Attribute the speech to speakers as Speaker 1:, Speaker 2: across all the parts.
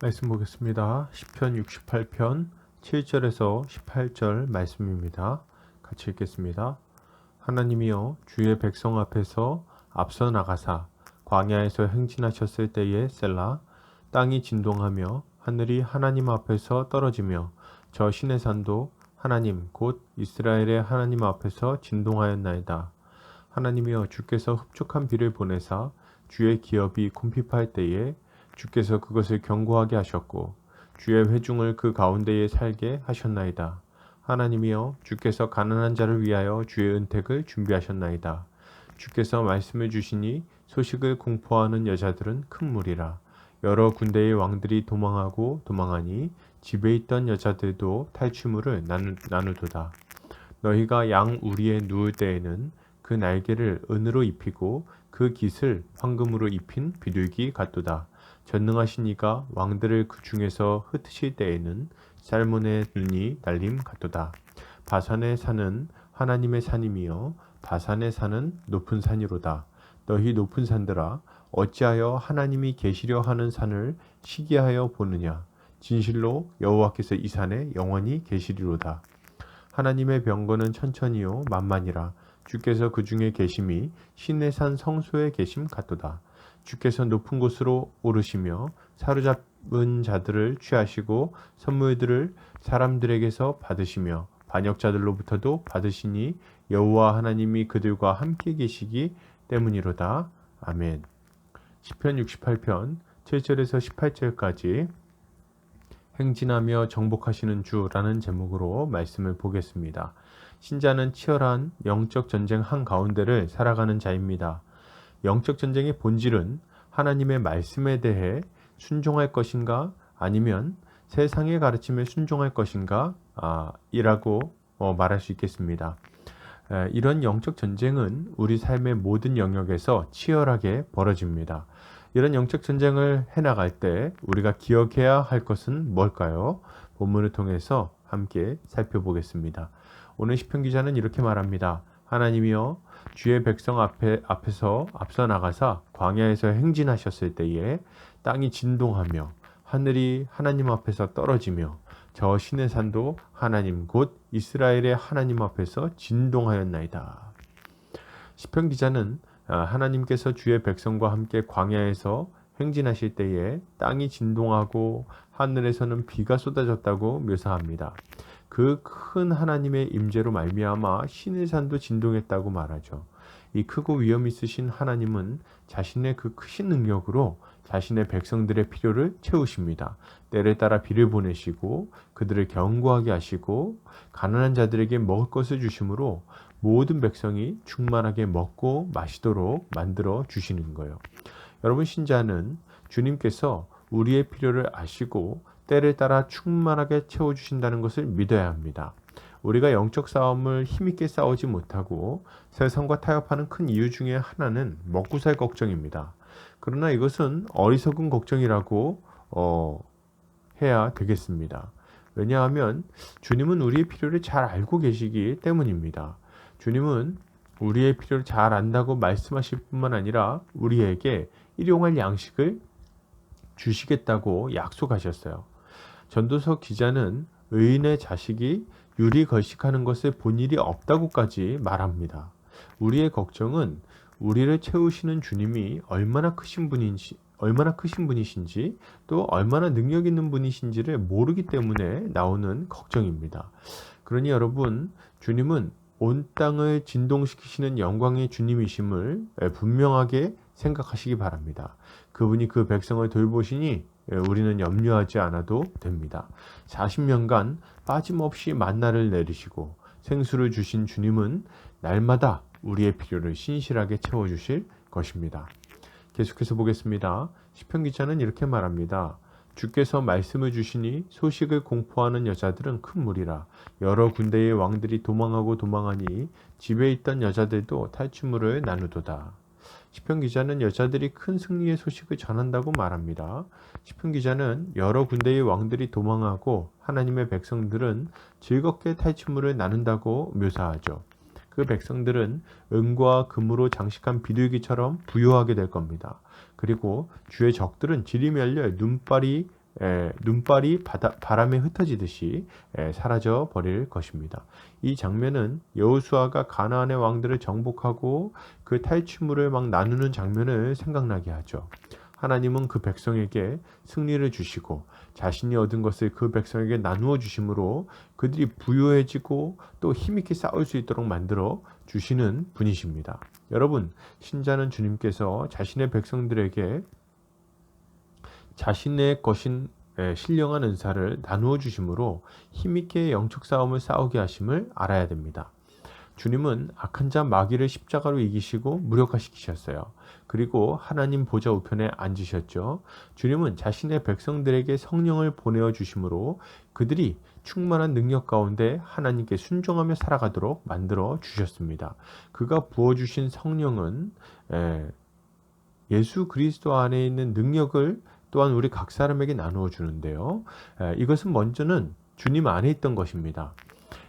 Speaker 1: 말씀 보겠습니다. 시편 68편 7절에서 18절 말씀입니다. 같이 읽겠습니다. 하나님이여 주의 백성 앞에서 앞서 나가사 광야에서 행진하셨을 때에 셀라 땅이 진동하며 하늘이 하나님 앞에서 떨어지며 저 시내산도 하나님 곧 이스라엘의 하나님 앞에서 진동하였나이다. 하나님이여 주께서 흡족한 비를 보내사 주의 기업이 곰핍할 때에 주께서 그것을 견고하게 하셨고 주의 회중을 그 가운데에 살게 하셨나이다. 하나님이여 주께서 가난한 자를 위하여 주의 은택을 준비하셨나이다. 주께서 말씀을 주시니 소식을 공포하는 여자들은 큰 무리라. 여러 군대의 왕들이 도망하고 도망하니 집에 있던 여자들도 탈취물을 나누도다. 너희가 양 우리에 누울 때에는 그 날개를 은으로 입히고 그 깃을 황금으로 입힌 비둘기 같도다. 전능하신 이가 왕들을 그 중에서 흩으실 때에는 살몬의 눈이 날림 같도다. 바산의 산은 하나님의 산임이여 바산의 산은 높은 산이로다. 너희 높은 산들아 어찌하여 하나님이 계시려 하는 산을 시기하여 보느냐. 진실로 여호와께서 이 산에 영원히 계시리로다. 하나님의 병거는 천천히요 만만이라. 주께서 그 중에 계심이 신의 산 성소에 계심 같도다. 주께서 높은 곳으로 오르시며 사로잡은 자들을 취하시고 선물들을 사람들에게서 받으시며 반역자들로부터도 받으시니 여호와 하나님이 그들과 함께 계시기 때문이로다. 아멘. 시편 68편 7절에서 18절까지 행진하며 정복하시는 주라는 제목으로 말씀을 보겠습니다. 신자는 치열한 영적 전쟁 한가운데를 살아가는 자입니다. 영적 전쟁의 본질은 하나님의 말씀에 대해 순종할 것인가 아니면 세상의 가르침에 순종할 것인가 이라고 말할 수 있겠습니다. 이런 영적 전쟁은 우리 삶의 모든 영역에서 치열하게 벌어집니다. 이런 영적 전쟁을 해나갈 때 우리가 기억해야 할 것은 뭘까요? 본문을 통해서 함께 살펴보겠습니다. 오늘 시편 기자는 이렇게 말합니다. 하나님이여 주의 백성 앞에서 앞서 나가사 광야에서 행진하셨을 때에 땅이 진동하며 하늘이 하나님 앞에서 떨어지며 저 신의 산도 하나님 곧 이스라엘의 하나님 앞에서 진동하였나이다. 시편 기자는 하나님께서 주의 백성과 함께 광야에서 행진하실 때에 땅이 진동하고 하늘에서는 비가 쏟아졌다고 묘사합니다. 그 큰 하나님의 임재로 말미암아 신의 산도 진동했다고 말하죠. 이 크고 위엄 있으신 하나님은 자신의 그 크신 능력으로 자신의 백성들의 필요를 채우십니다. 때를 따라 비를 보내시고 그들을 견고하게 하시고 가난한 자들에게 먹을 것을 주심으로 모든 백성이 충만하게 먹고 마시도록 만들어 주시는 거예요. 여러분 신자는 주님께서 우리의 필요를 아시고 때를 따라 충만하게 채워주신다는 것을 믿어야 합니다. 우리가 영적 싸움을 힘있게 싸우지 못하고 세상과 타협하는 큰 이유 중에 하나는 먹고 살 걱정입니다. 그러나 이것은 어리석은 걱정이라고 해야 되겠습니다. 왜냐하면 주님은 우리의 필요를 잘 알고 계시기 때문입니다. 주님은 우리의 필요를 잘 안다고 말씀하실 뿐만 아니라 우리에게 일용할 양식을 주시겠다고 약속하셨어요. 전도서 기자는 의인의 자식이 유리 걸식하는 것을 본 일이 없다고까지 말합니다. 우리의 걱정은 우리를 채우시는 주님이 얼마나 크신 분이신지 또 얼마나 능력 있는 분이신지를 모르기 때문에 나오는 걱정입니다. 그러니 여러분, 주님은 온 땅을 진동시키시는 영광의 주님이심을 분명하게 생각하시기 바랍니다. 그분이 그 백성을 돌보시니 우리는 염려하지 않아도 됩니다. 40년간 빠짐없이 만나를 내리시고 생수를 주신 주님은 날마다 우리의 필요를 신실하게 채워주실 것입니다. 계속해서 보겠습니다. 시편 기자는 이렇게 말합니다. 주께서 말씀을 주시니 소식을 공포하는 여자들은 큰 무리라. 여러 군대의 왕들이 도망하고 도망하니 집에 있던 여자들도 탈취물을 나누도다. 시편 기자는 여자들이 큰 승리의 소식을 전한다고 말합니다. 시편 기자는 여러 군대의 왕들이 도망하고 하나님의 백성들은 즐겁게 탈취물을 나눈다고 묘사하죠. 그 백성들은 은과 금으로 장식한 비둘기처럼 부유하게 될 겁니다. 그리고 주의 적들은 지리 멸려 눈발이 눈발이 바람에 흩어지듯이 사라져 버릴 것입니다. 이 장면은 여호수아가 가나안의 왕들을 정복하고 그 탈취물을 막 나누는 장면을 생각나게 하죠. 하나님은 그 백성에게 승리를 주시고 자신이 얻은 것을 그 백성에게 나누어 주심으로 그들이 부유해지고 또 힘있게 싸울 수 있도록 만들어 주시는 분이십니다. 여러분, 신자는 주님께서 자신의 백성들에게 자신의 것인 신령한 은사를 나누어 주심으로 힘있게 영적 싸움을 싸우게 하심을 알아야 됩니다. 주님은 악한 자 마귀를 십자가로 이기시고 무력화시키셨어요. 그리고 하나님 보좌 우편에 앉으셨죠. 주님은 자신의 백성들에게 성령을 보내어 주심으로 그들이 충만한 능력 가운데 하나님께 순종하며 살아가도록 만들어 주셨습니다. 그가 부어주신 성령은 예수 그리스도 안에 있는 능력을 또한 우리 각 사람에게 나누어 주는데요. 이것은 먼저는 주님 안에 있던 것입니다.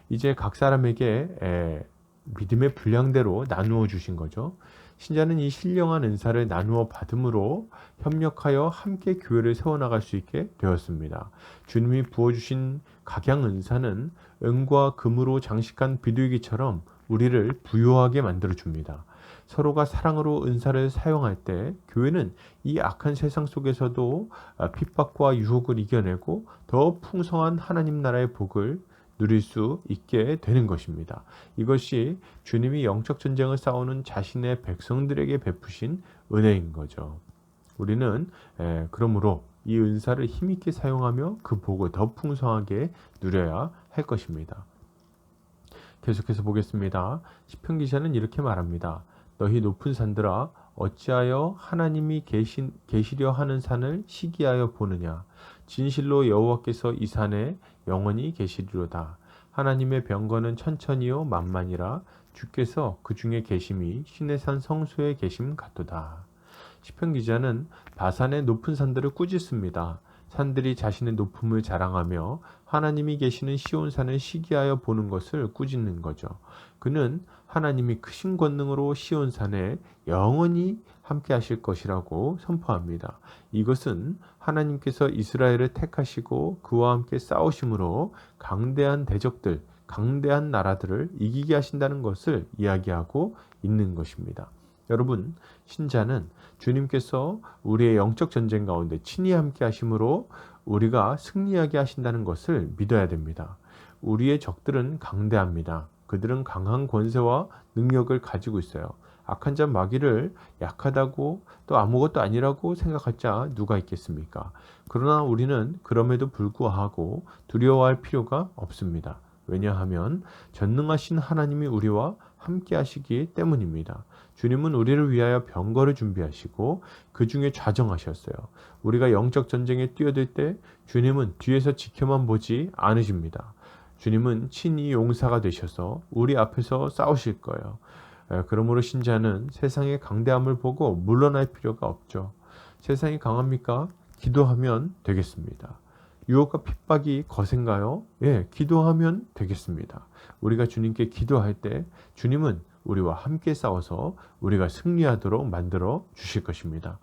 Speaker 1: 이제 각 사람에게 믿음의 분량대로 나누어 주신 거죠. 신자는 이 신령한 은사를 나누어 받음으로 협력하여 함께 교회를 세워나갈 수 있게 되었습니다. 주님이 부어주신 각양 은사는 은과 금으로 장식한 비둘기처럼 우리를 부유하게 만들어 줍니다. 서로가 사랑으로 은사를 사용할 때 교회는 이 악한 세상 속에서도 핍박과 유혹을 이겨내고 더 풍성한 하나님 나라의 복을 누릴 수 있게 되는 것입니다. 이것이 주님이 영적 전쟁을 싸우는 자신의 백성들에게 베푸신 은혜인 거죠. 우리는 그러므로 이 은사를 힘있게 사용하며 그 복을 더 풍성하게 누려야 할 것입니다. 계속해서 보겠습니다. 시편 기자는 이렇게 말합니다. 너희 높은 산들아 어찌하여 하나님이 계시려 하는 산을 시기하여 보느냐. 진실로 여호와께서 이 산에 영원히 계시리로다. 하나님의 병거는 천천히요 만만이라 주께서 그 중에 계심이 신의 산 성소에 계심 같도다. 시편 기자는 바산의 높은 산들을 꾸짖습니다. 산들이 자신의 높음을 자랑하며 하나님이 계시는 시온산을 시기하여 보는 것을 꾸짖는 거죠. 그는 하나님이 크신 권능으로 시온산에 영원히 함께 하실 것이라고 선포합니다. 이것은 하나님께서 이스라엘을 택하시고 그와 함께 싸우심으로 강대한 대적들, 강대한 나라들을 이기게 하신다는 것을 이야기하고 있는 것입니다. 여러분, 신자는 주님께서 우리의 영적 전쟁 가운데 친히 함께 하심으로 우리가 승리하게 하신다는 것을 믿어야 됩니다. 우리의 적들은 강대합니다. 그들은 강한 권세와 능력을 가지고 있어요. 악한 자 마귀를 약하다고 또 아무것도 아니라고 생각할 자 누가 있겠습니까? 그러나 우리는 그럼에도 불구하고 두려워할 필요가 없습니다. 왜냐하면 전능하신 하나님이 우리와 함께 하시기 때문입니다. 주님은 우리를 위하여 병거를 준비하시고 그 중에 좌정하셨어요. 우리가 영적 전쟁에 뛰어들 때 주님은 뒤에서 지켜만 보지 않으십니다. 주님은 친히 용사가 되셔서 우리 앞에서 싸우실 거예요. 그러므로 신자는 세상의 강대함을 보고 물러날 필요가 없죠. 세상이 강합니까? 기도하면 되겠습니다. 유혹과 핍박이 거센가요? 예, 기도하면 되겠습니다. 우리가 주님께 기도할 때 주님은 우리와 함께 싸워서 우리가 승리하도록 만들어 주실 것입니다.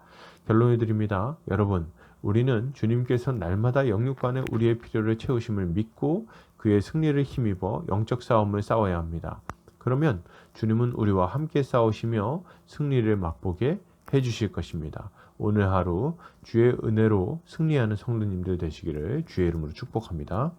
Speaker 1: 결론을 드립니다. 여러분, 우리는 주님께서 날마다 영육간에 우리의 필요를 채우심을 믿고 그의 승리를 힘입어 영적 싸움을 싸워야 합니다. 그러면 주님은 우리와 함께 싸우시며 승리를 맛보게 해주실 것입니다. 오늘 하루 주의 은혜로 승리하는 성도님들 되시기를 주의 이름으로 축복합니다.